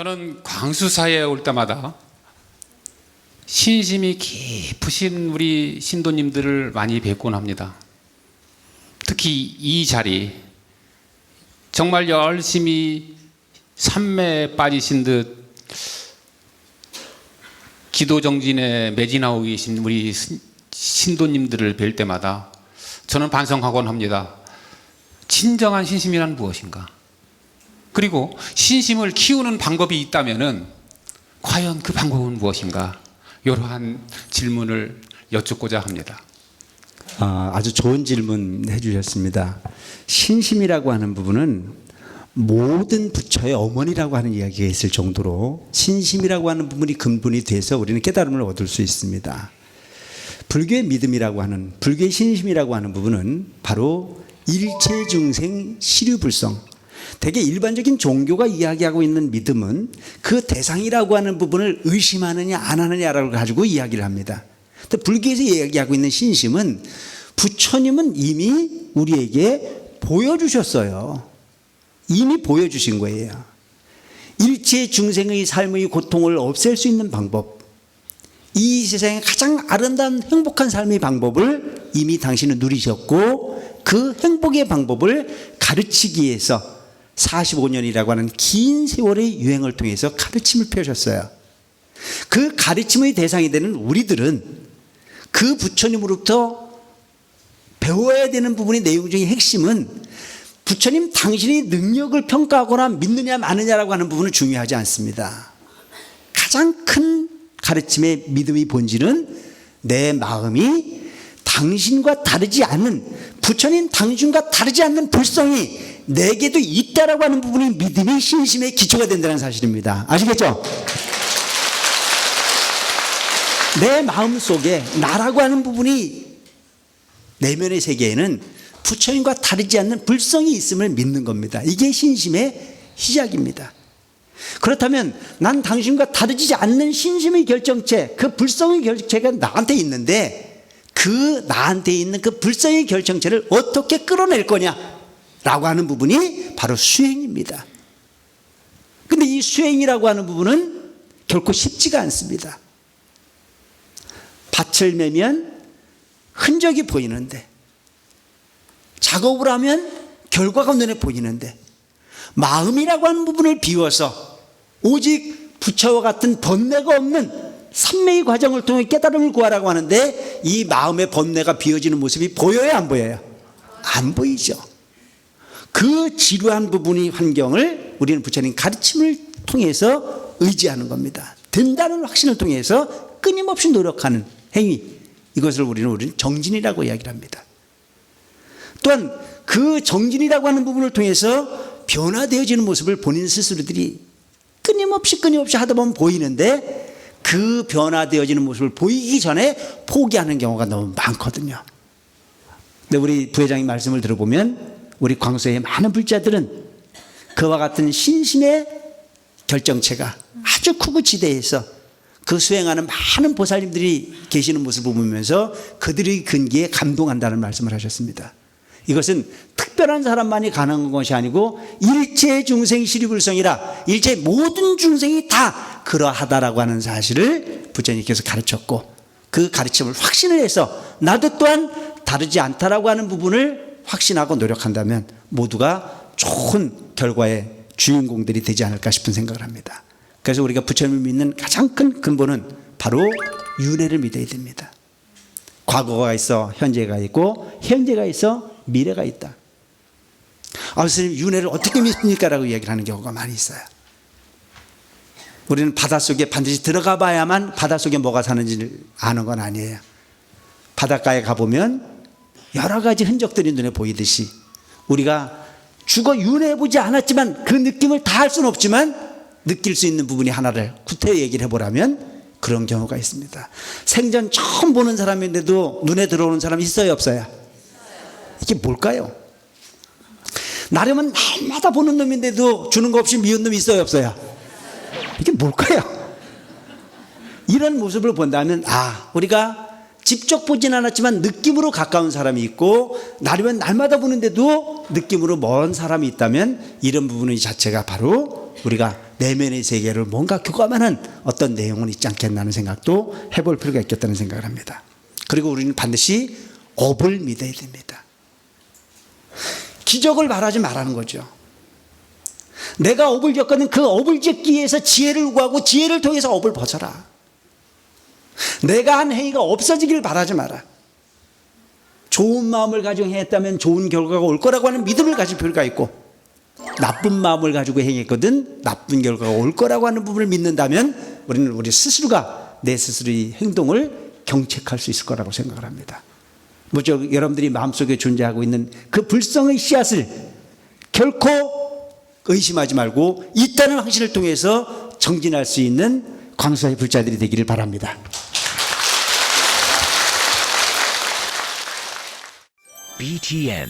저는 광수사에 올 때마다 신심이 깊으신 우리 신도님들을 많이 뵙곤 합니다. 특히 이 자리, 정말 열심히 산매에 빠지신 듯 기도정진에 매진하고 계신 우리 신도님들을 뵐 때마다 저는 반성하곤 합니다. 진정한 신심이란 무엇인가? 그리고 신심을 키우는 방법이 있다면 과연 그 방법은 무엇인가? 이러한 질문을 여쭙고자 합니다. 아주 좋은 질문 해주셨습니다. 신심이라고 하는 부분은 모든 부처의 어머니라고 하는 이야기가 있을 정도로 신심이라고 하는 부분이 근본이 돼서 우리는 깨달음을 얻을 수 있습니다. 불교의 믿음이라고 하는, 불교의 신심이라고 하는 부분은 바로 일체중생 시류불성, 되게 일반적인 종교가 이야기하고 있는 믿음은 그 대상이라고 하는 부분을 의심하느냐 안 하느냐를 가지고 이야기를 합니다. 근데 불교에서 이야기하고 있는 신심은 부처님은 이미 우리에게 보여주셨어요. 이미 보여주신 거예요. 일체 중생의 삶의 고통을 없앨 수 있는 방법, 이 세상의 가장 아름다운 행복한 삶의 방법을 이미 당신은 누리셨고, 그 행복의 방법을 가르치기 위해서 45년이라고 하는 긴 세월의 유행을 통해서 가르침을 펴셨어요. 그 가르침의 대상이 되는 우리들은 그 부처님으로부터 배워야 되는 부분의 내용 중의 핵심은 부처님 당신의 능력을 평가하거나 믿느냐 마느냐라고 하는 부분은 중요하지 않습니다. 가장 큰 가르침의 믿음의 본질은 내 마음이 당신과 다르지 않는, 부처님 당신과 다르지 않는 불성이 내게도 있다라고 하는 부분이 믿음의 신심의 기초가 된다는 사실입니다. 아시겠죠? 내 마음 속에 나라고 하는 부분이, 내면의 세계에는 부처님과 다르지 않는 불성이 있음을 믿는 겁니다. 이게 신심의 시작입니다. 그렇다면 난 당신과 다르지 않는 신심의 결정체, 그 불성의 결정체가 나한테 있는데 그 나한테 있는 그 불성의 결정체를 어떻게 끌어낼 거냐 라고 하는 부분이 바로 수행입니다. 근데 이 수행이라고 하는 부분은 결코 쉽지가 않습니다. 밭을 매면 흔적이 보이는데, 작업을 하면 결과가 눈에 보이는데, 마음이라고 하는 부분을 비워서 오직 부처와 같은 번뇌가 없는 삼매의 과정을 통해 깨달음을 구하라고 하는데, 이 마음의 번뇌가 비워지는 모습이 보여요, 안 보여요? 안 보이죠. 그 지루한 부분의 환경을 우리는 부처님 가르침을 통해서 의지하는 겁니다. 된다는 확신을 통해서 끊임없이 노력하는 행위, 이것을 우리는 정진이라고 이야기를 합니다. 또한 그 정진이라고 하는 부분을 통해서 변화되어지는 모습을 본인 스스로들이 끊임없이 하다 보면 보이는데, 그 변화되어지는 모습을 보이기 전에 포기하는 경우가 너무 많거든요. 근데 우리 부회장님 말씀을 들어보면 우리 광소의 많은 불자들은 그와 같은 신심의 결정체가 아주 크고 지대해서 그 수행하는 많은 보살님들이 계시는 모습을 보면서 그들의 근기에 감동한다는 말씀을 하셨습니다. 이것은 특별한 사람만이 가능한 것이 아니고 일체 중생 시류불성이라, 일체 모든 중생이 다 그러하다라고 하는 사실을 부처님께서 가르쳤고, 그 가르침을 확신을 해서 나도 또한 다르지 않다라고 하는 부분을 확신하고 노력한다면 모두가 좋은 결과의 주인공들이 되지 않을까 싶은 생각을 합니다. 그래서 우리가 부처님을 믿는 가장 큰 근본은 바로 윤회를 믿어야 됩니다. 과거가 있어 현재가 있고, 현재가 있어 미래가 있다. 선생님 윤회를 어떻게 믿습니까? 라고 이야기를 하는 경우가 많이 있어요. 우리는 바닷속에 반드시 들어가 봐야만 바닷속에 뭐가 사는지를 아는 건 아니에요. 바닷가에 가보면 여러 가지 흔적들이 눈에 보이듯이 우리가 죽어 윤회해보지 않았지만 그 느낌을 다 할 수는 없지만 느낄 수 있는 부분이 하나를 구태여 얘기를 해보라면 그런 경우가 있습니다. 생전 처음 보는 사람인데도 눈에 들어오는 사람이 있어요, 없어요? 이게 뭘까요? 나름은 날마다 보는 놈인데도 주는 거 없이 미운 놈이 있어요, 없어요? 이게 뭘까요? 이런 모습을 본다면 우리가 직접 보진 않았지만 느낌으로 가까운 사람이 있고, 나르면 날마다 보는데도 느낌으로 먼 사람이 있다면 이런 부분 자체가 바로 우리가 내면의 세계를 뭔가 교감하는 어떤 내용은 있지 않겠나 하는 생각도 해볼 필요가 있겠다는 생각을 합니다. 그리고 우리는 반드시 업을 믿어야 됩니다. 기적을 바라지 말라는 거죠. 내가 업을 겪거든 그 업을 겪기 위해서 지혜를 구하고 지혜를 통해서 업을 벗어라. 내가 한 행위가 없어지길 바라지 마라. 좋은 마음을 가지고 행했다면 좋은 결과가 올 거라고 하는 믿음을 가질 필요가 있고, 나쁜 마음을 가지고 행했거든 나쁜 결과가 올 거라고 하는 부분을 믿는다면 우리는 우리 스스로가 내 스스로의 행동을 경책할 수 있을 거라고 생각을 합니다. 무척 여러분들이 마음속에 존재하고 있는 그 불성의 씨앗을 결코 의심하지 말고 있다는 확신을 통해서 정진할 수 있는 광사의 불자들이 되기를 바랍니다. BTN